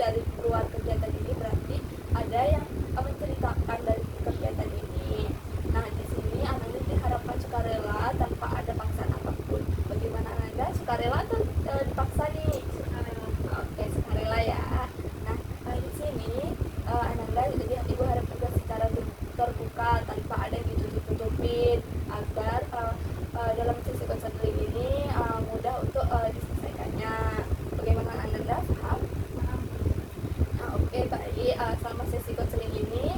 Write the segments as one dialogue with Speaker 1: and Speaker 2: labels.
Speaker 1: dari luar kegiatan ini berarti ada yang menceritakan dari kegiatan ini. Nah, di sini Ananda diharapkan sukarela tanpa ada paksaan apapun. Bagaimana Ananda, sukarela atau dipaksa nih? Sukarela. Oke, sukarela ya. Nah, di sini Ananda ibu harap juga secara terbuka tanpa ada yang ditutup-tutupin agar dalam sesi konseling ini mudah untuk diselesaikannya. Bagaimana Ananda, paham? Nah, oke, baik. Selama sesi konseling ini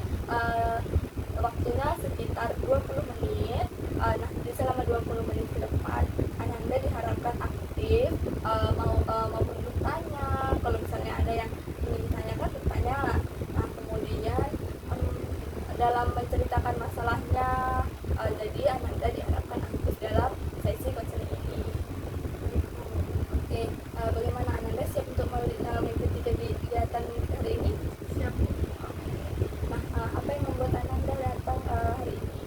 Speaker 1: waktunya sekitar 20 menit. Nah, di selama 20 menit ke depan Ananda diharapkan aktif, mau bertanya. Kalau misalnya ada yang ingin ditanyakan, bertanya. Nah, kemudian dalam menceritakan masalahnya. Jadi Ananda diharapkan aktif dalam sesi konseling ini. Oke, bagaimana Ananda, siap untuk mengikuti kegiatan hari ini? Siap. Oke. Nah, apa yang membuat Ananda datang hari ini?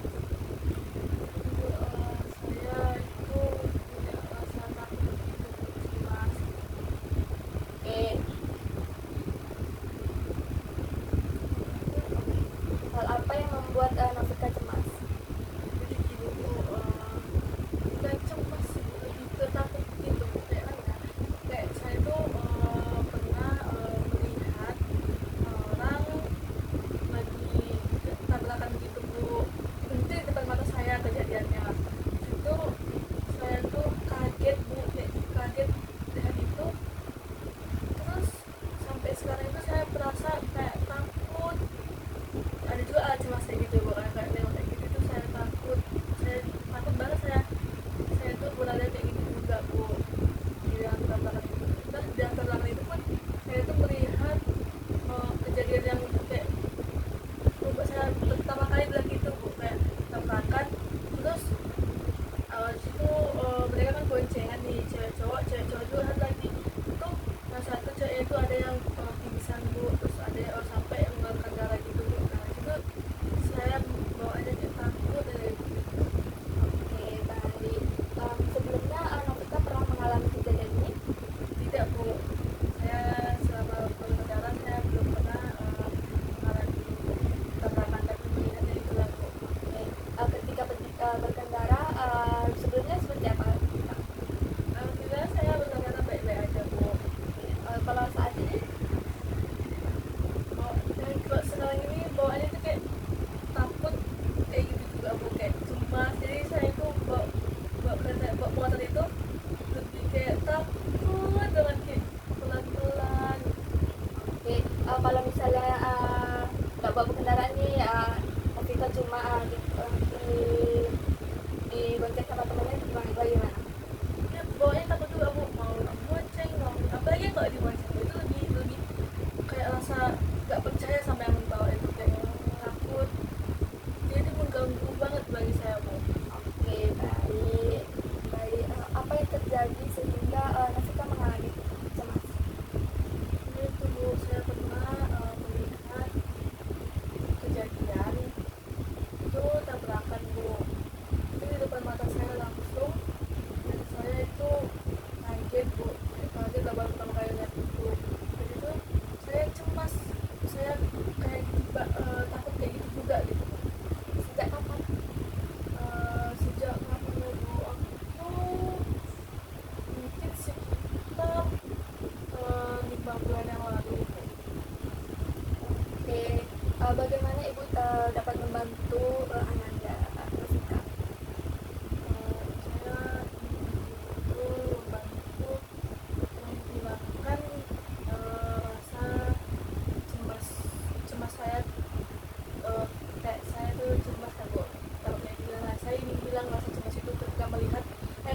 Speaker 1: Saya itu punya rasa takut cemas. Oke. Hal apa yang membuat Nafika cemas? Jadi gini Bu, bukan cemas sih, lebih ke takut gitu. Kayak saya tuh pernah melihat orang lagi tabrakan gitu Bu. Itu di depan mata saya kejadiannya. Itu saya tuh kaget Bu, kaget lihat itu. Terus sampai sekarang itu saya merasa kayak takut. Ada juga cemas kayak gitu Bu, kayak lewat kayak gitu tuh saya takut banget. Saya tuh berada kayak gitu juga Bu, di dalam tabrakan itu. Nah, di dalam tabrakan itu pun saya tuh melihat kejadian yang kayak membuat saya pertama kali bilang gitu Bu, kayak tabrakan. Terus di situ mereka kan boncengan nih, cewek cowok juga ada lagi. Itu yang satu cewek itu ada yang pingsan Bu, terus ada yang sampai yang mengeluarkan darah gitu Bu. Nah, itu saya bawaannya kayak takut gitu. Oke, baik. Sebelumnya Novita pernah mengalami kejadian ini? Tidak Bu, saya selama berkendara saya belum pernah mengalami tabrakan, tapi melihatnya itu lah Bu. Oke. Ketika berkendara sebelumnya seperti apa? Alhamdulillah saya berkendara baik-baik aja Bu. Kalau saat ini? Kalau sekarang ini bawaannya tuh kayak takut kayak gitu juga Bu, kayak cemas. Jadi saya itu bawa motor itu lebih kayak takut banget, kayak pelan-pelan. Oke, kalau misalnya nggak bawa kendaraan nih, kita cuma di bonceng sama temennya, bagaimana? Ya, bawanya takut juga Bu, mau bonceng, apalagi kalau di bonceng itu lebih kayak rasa nggak percaya sama yang membawa itu, kayak takut. Jadi itu mengganggu banget bagi saya Bu. Oke, baik. Apa yang terjadi sehingga Nafika mengalami cemas? Itu Bu, saya pernah melihat kejadian itu tabrakan Bu. Itu di depan mata saya langsung, dan saya itu kaget Bu, kaget baru pertama kali lihat itu. Jadi itu saya cemas, saya kayak takut kayak gitu juga gitu. Sejak kapan? Sejak kapan ya Bu? Aku mungkin sekitar 5 bulan yang lalu. Oke, bagaimana Ibu dapat membantu Ananda, Nafika? Saya itu membantu menghilangkan rasa cemas saya. Kayak saya tuh cemas kan Bu, kalau kayak bilang saya ingin bilang rasa cemas itu ketika melihat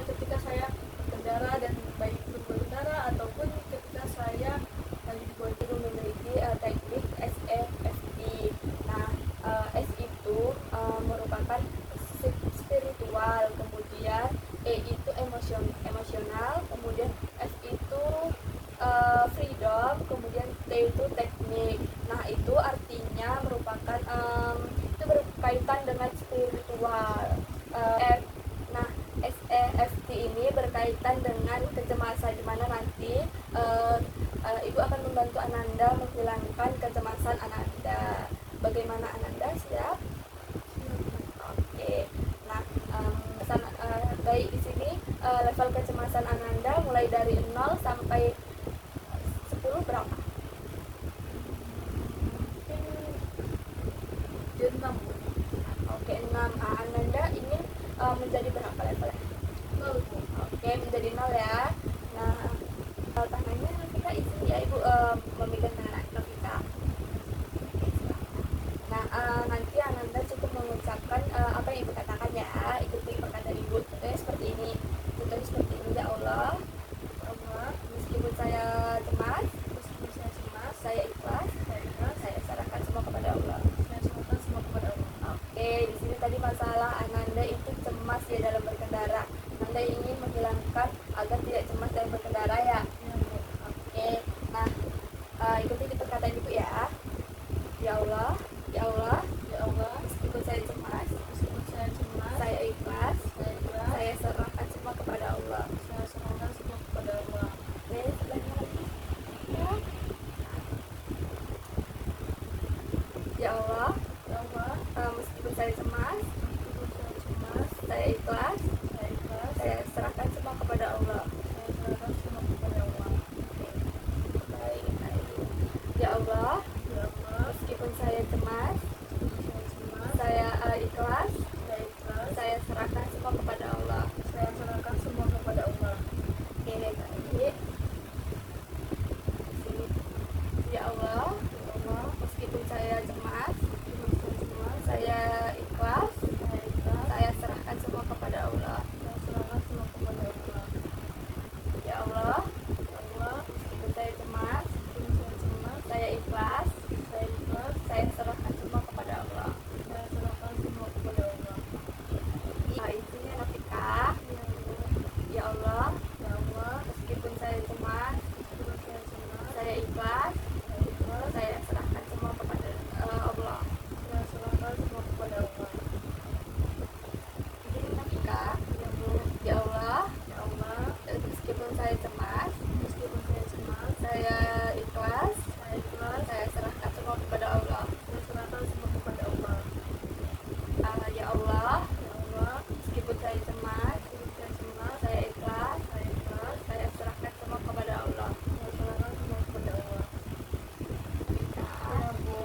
Speaker 1: ketika saya berkendara, dan baik itu berkendara ataupun ketika saya lagi di itu memiliki teknik SEFT. Nah, S itu merupakan spiritual, kemudian E itu emosional, kemudian F itu freedom, kemudian T itu teknik. Nah, itu artinya merupakan itu berkaitan dengan spiritual. Nah, SEFT ini berkaitan dengan kecemasan, di mana nanti Ibu akan membantu Ananda 6, Bu.
Speaker 2: Oke, 6. Ananda ingin menjadi berapa level?
Speaker 1: 0, Bu.
Speaker 2: Oke, menjadi 0 ya. Nah, tangannya Novika izin ya Ibu memegang tangan Novika. Nah, nanti Ananda cukup mengucapkan apa yang Ibu katakan ya. Ikuti perkataan Ibu. Seperti ini. Contohnya seperti ini, ya Allah, meskipun saya cemas, saya ikhlas, saya serahkan semua kepada Allah. Oke, di sini tadi masalah Ananda itu cemas ya dalam berkendara. Ananda ingin menghilangkan agar tidak cemas dalam berkendara ya. Oke, nah ikuti perkataan Ibu ya. Ya Allah, ya Allah,
Speaker 1: Ya Allah,
Speaker 2: meskipun saya cemas, saya ikhlas, saya serahkan semua kepada Allah.
Speaker 1: saya serahkan semua kepada Allah.
Speaker 2: Oke, sebelahnya lagi. Ya. Ya Allah,
Speaker 1: Ya Allah,
Speaker 2: meskipun saya cemas,
Speaker 1: meskipun saya cemas,
Speaker 2: saya ikhlas, saya serahkan semua kepada Allah.
Speaker 1: saya serahkan semua kepada Allah.
Speaker 2: Baik, baik. Ya Allah,
Speaker 1: Ya Allah,
Speaker 2: meskipun saya cemas,
Speaker 1: meskipun saya cemas,
Speaker 2: saya ikhlas,
Speaker 1: saya ikhlas,
Speaker 2: saya serahkan semua kepada Allah.
Speaker 1: saya serahkan semua kepada Allah.
Speaker 2: Oke, baik. Sini. Ya Allah,
Speaker 1: Ya Allah,
Speaker 2: meskipun saya cemas,
Speaker 1: meskipun saya cemas,
Speaker 2: saya ikhlas,
Speaker 1: saya ikhlas,
Speaker 2: saya serahkan semua kepada Allah.
Speaker 1: saya serahkan semua kepada Allah.
Speaker 2: Ya Allah,
Speaker 1: Ya Allah,
Speaker 2: meskipun saya cemas,
Speaker 1: meskipun saya cemas,
Speaker 2: saya ikhlas,
Speaker 1: saya ikhlas,
Speaker 2: saya serahkan semua kepada Allah.
Speaker 1: saya serahkan semua kepada Allah.
Speaker 2: Nah, intinya Novika.
Speaker 1: Ya Allah,
Speaker 2: Ya Allah,
Speaker 1: ya Allah,
Speaker 2: meskipun saya cemas,
Speaker 1: meskipun saya cemas,
Speaker 2: saya ikhlas,
Speaker 1: saya ikhlas,
Speaker 2: saya serahkan semua kepada Allah.
Speaker 1: saya serahkan semua kepada Allah.
Speaker 2: Jadi Novika,
Speaker 1: Ya Bu,
Speaker 2: ya Allah,
Speaker 1: ya Allah,
Speaker 2: meskipun saya cemas,
Speaker 1: meskipun saya cemas,
Speaker 2: saya ikhlas,
Speaker 1: saya ikhlas,
Speaker 2: saya serahkan semua kepada Allah.
Speaker 1: saya serahkan semua kepada Allah.
Speaker 2: Ya Allah,
Speaker 1: Ya Allah,
Speaker 2: meskipun saya cemas,
Speaker 1: meskipun saya cemas,
Speaker 2: saya ikhlas,
Speaker 1: saya ikhlas,
Speaker 2: saya serahkan semua kepada Allah.
Speaker 1: saya serahkan semua kepada Allah. Ya Bu,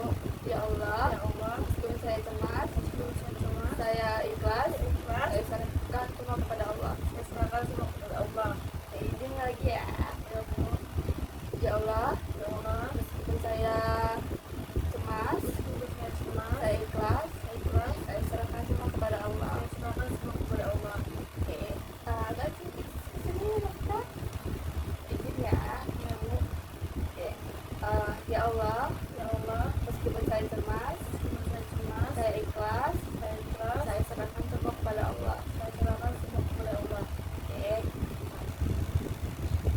Speaker 2: Ya Allah,
Speaker 1: ya Allah,
Speaker 2: meskipun saya cemas,
Speaker 1: meskipun saya cemas,
Speaker 2: saya ikhlas,
Speaker 1: saya ikhlas,
Speaker 2: saya serahkan semua kepada Allah.
Speaker 1: saya serahkan semua kepada Allah.
Speaker 2: Izin lagi ya.
Speaker 1: Ya Bu,
Speaker 2: Ya Allah,
Speaker 1: ya Allah,
Speaker 2: meskipun saya cemas,
Speaker 1: meskipun saya cemas,
Speaker 2: saya ikhlas,
Speaker 1: saya ikhlas,
Speaker 2: saya serahkan semua kepada Allah.
Speaker 1: saya serahkan semua kepada Allah.
Speaker 2: Oke, agak sedikit sini Novika. Izin ya.
Speaker 1: Ya Bu,
Speaker 2: Oke, ya Allah,
Speaker 1: ya Allah,
Speaker 2: meskipun saya cemas,
Speaker 1: meskipun saya cemas,
Speaker 2: saya ikhlas,
Speaker 1: saya ikhlas,
Speaker 2: saya serahkan semua kepada Allah.
Speaker 1: saya serahkan semua kepada Allah.
Speaker 2: Oke.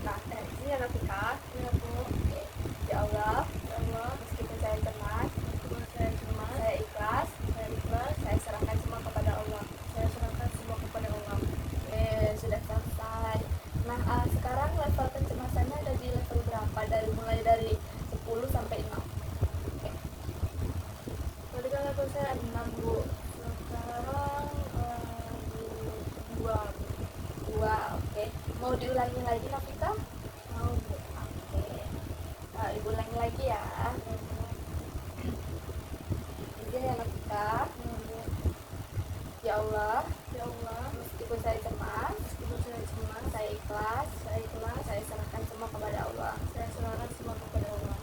Speaker 2: Nah, sini ya Novika.
Speaker 1: Ya Bu,
Speaker 2: Oke. Ya Allah,
Speaker 1: ya Allah,
Speaker 2: meskipun saya cemas,
Speaker 1: meskipun saya cemas,
Speaker 2: saya ikhlas,
Speaker 1: saya ikhlas,
Speaker 2: saya serahkan semua kepada Allah.
Speaker 1: saya serahkan semua kepada Allah.
Speaker 2: Oke, sudah selesai. Nah, sekarang level kecemasannya ada di level berapa? Mulai dari 10 sampai 6. Oke.
Speaker 1: Tadi kan level saya 6 Bu, sekarang di 2.
Speaker 2: 2, oke. Mau diulangi lagi Novika?
Speaker 1: Mau Bu.
Speaker 2: Oke. Ibu ulangi lagi ya. Izin ya Novika.
Speaker 1: Ya Bu,
Speaker 2: Ya Allah,
Speaker 1: ya Allah,
Speaker 2: meskipun saya cemas,
Speaker 1: meskipun saya cemas,
Speaker 2: saya ikhlas, saya serahkan semua kepada Allah.
Speaker 1: saya serahkan semua kepada Allah.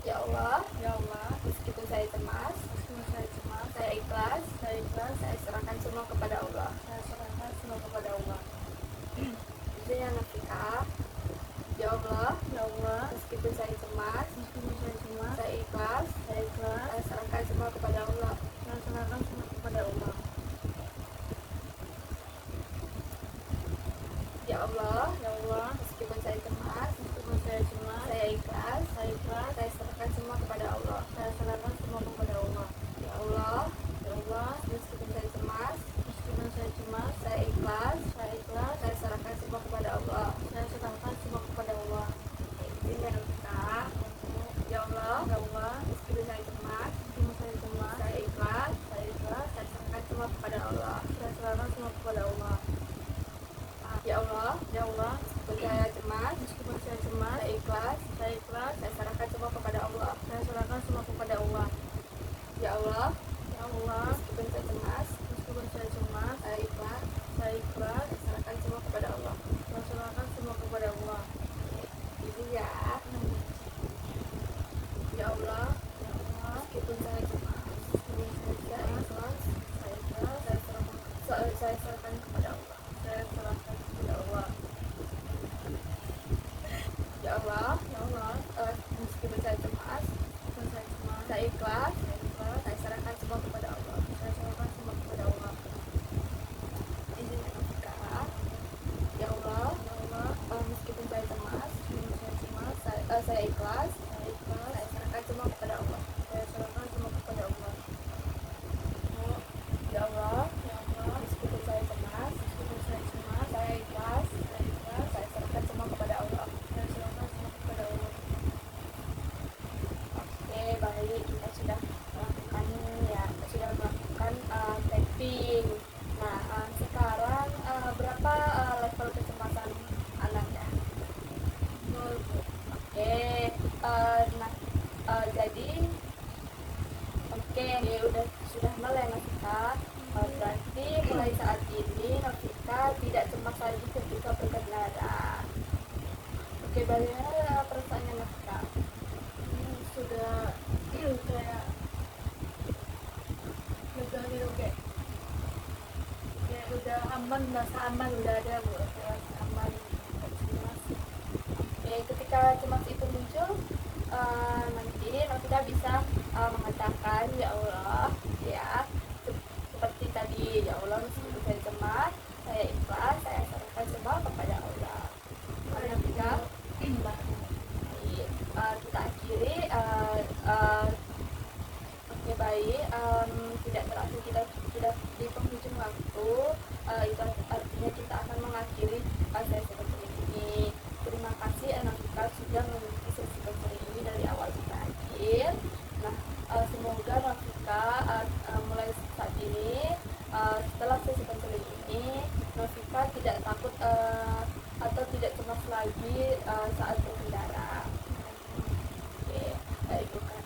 Speaker 2: Ya Allah,
Speaker 1: Ya Allah,
Speaker 2: meskipun saya cemas,
Speaker 1: meskipun saya cemas,
Speaker 2: saya ikhlas,
Speaker 1: saya ikhlas,
Speaker 2: saya serahkan semua kepada Allah.
Speaker 1: saya serahkan semua kepada Allah.
Speaker 2: Izin ya Novika. Ya Allah,
Speaker 1: Ya Allah,
Speaker 2: meskipun saya cemas,
Speaker 1: meskipun saya cemas,
Speaker 2: saya ikhlas,
Speaker 1: saya ikhlas,
Speaker 2: saya serahkan semua kepada Allah.
Speaker 1: saya serahkan semua kepada Allah.
Speaker 2: Ya Allah,
Speaker 1: Ya Allah,
Speaker 2: meskipun saya cemas,
Speaker 1: meskipun saya cemas,
Speaker 2: saya ikhlas,
Speaker 1: saya ikhlas,
Speaker 2: saya serahkan semua kepada Allah.
Speaker 1: saya serahkan semua kepada Allah.
Speaker 2: Ya Allah,
Speaker 1: Ya Allah,
Speaker 2: meskipun saya cemas,
Speaker 1: meskipun saya cemas,
Speaker 2: saya ikhlas,
Speaker 1: saya ikhlas,
Speaker 2: saya serahkan semua kepada Allah.
Speaker 1: saya serahkan semua kepada Allah.
Speaker 2: Izin ya Novika. Ya Allah,
Speaker 1: Ya Allah,
Speaker 2: meskipun saya cemas,
Speaker 1: meskipun saya cemas,
Speaker 2: saya ikhlas,
Speaker 1: saya ikhlas,
Speaker 2: saya serahkan semua kepada Allah.
Speaker 1: saya serahkan semua kepada Allah.
Speaker 2: Ya Allah,
Speaker 1: Ya Allah,
Speaker 2: meskipun saya cemas, saya ikhlas, saya serahkan kepada Allah.
Speaker 1: Saya serahkan kepada Allah.
Speaker 2: Ya Allah, meskipun saya cemas, saya ikhlas, saya serahkan semua kepada Allah.
Speaker 1: Saya serahkan semua kepada Allah.
Speaker 2: Izin Nafika. Ya Allah, meskipun saya cemas, saya ikhlas, saya serahkan semua kepada Allah.
Speaker 1: Saya serahkan semua kepada Allah.
Speaker 2: Ya Allah,
Speaker 1: Ya Allah,
Speaker 2: meskipun saya cemas, saya ikhlas, saya serahkan semua kepada Allah.
Speaker 1: saya serahkan semua kepada Allah.
Speaker 2: Oke, baik, kita sudah melakukan tapping. Nah, sekarang berapa level kecemasan Ananda? Oke, jadi ini sudah mulai Novika. Berarti mulai saat ini Novika tidak cemas lagi ketika berkendara. Oke, bagaimana perasaannya Novika?
Speaker 1: Sudah kayak lega gitu, kayak udah aman, merasa aman, udah ada merasa aman, nggak cemas.
Speaker 2: Oke, ketika cemas itu muncul, nanti Novika bisa mengatakan ya Allah, ya seperti tadi, ya Allah meskipun saya cemas, saya ikhlas, saya serahkan semua kepada Allah. Mari Novika, kita akhiri. Oke, baik, tidak terasa kita sudah di penghujung waktu. Itu artinya kita akan mengakhiri sesi counseling ini. Terima kasih Novika sudah mengikuti sesi counseling ini dari awal sampai akhir. Nah, semoga Novika mulai saat ini, setelah sesi counseling ini, Novika tidak takut atau tidak cemas lagi saat berkendara. Oke, baik bukan.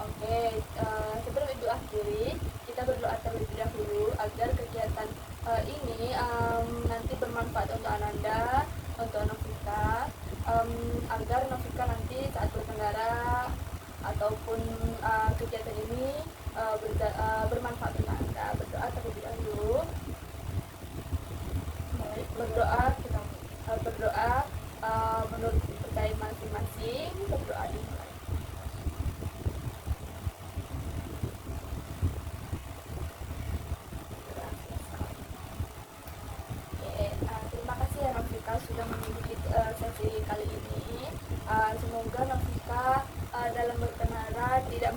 Speaker 2: Oke, sebelum itu akhiri, kita berdoa terlebih dahulu agar kegiatan ini nanti bermanfaat untuk Ananda, untuk Novika, agar Novika nanti saat berkendara ataupun kegiatan ini bermanfaat untuk Anda. Berdoa terlebih dahulu. Berdoa menurut kepercayaan masing-masing. Berdoa dimulai. Terima kasih ya Novika sudah mengikuti sesi kali ini. Semoga Novika dalam berkendara tidak